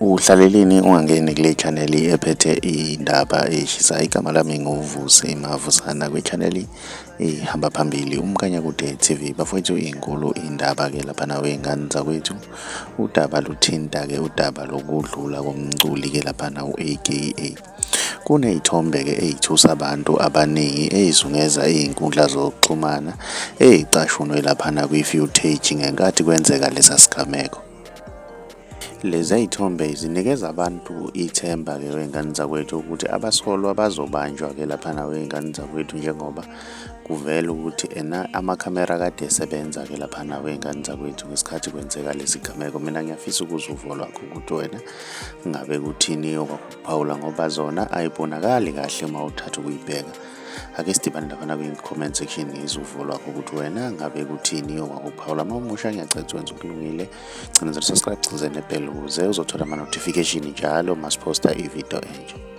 Uhlaleleni ungangeni kule channel ephethe indaba eshisa. Igama lami nguVusi Mavusana kwi-channel ihamba phambili uMkanyakude TV. Bafowethu inkulu indaba ke lapha nawe ingane zakwethu. Udaba luthinta ke udaba lokudlula komculi ke lapha na AkA. Kuney'thombe ke ey'thusa abantu abaningi ey'zungeza iy'nkundla zokuxhumana ey'cashunwe laphana kwi-footage ngenkathi kwenzeka lesa sigameko. Lezi y'thombe zinikeza abantu ithemba ke wey'ngane zakwethu ukuthi abasolwa bazobanjwa ke laphana wey'ngane zakwethu, njengoba kuvela ukuthi amakhamera kade esebenza ke laphana wey'ngane zakwethu ngesikhathi kwenzeka lesi gameko. Mina ngiyafisa ukuzwa uvo lwakho ukuthi wena ngabe kuthini okwakuphawula, ngoba zona ayibonakali kahle uma uthatha ukuyibheka. Ake sidibane laphana kwi-comment section ngizwe uvo lwakho ukuthi wena ngabe kuthini okwakuphawula. Uma umusha ngiyacela wenza okulungile, gcina subscribe, gcize nebheli ukuze uzothola ama-notification njalo masiphosta ividiyo entsha.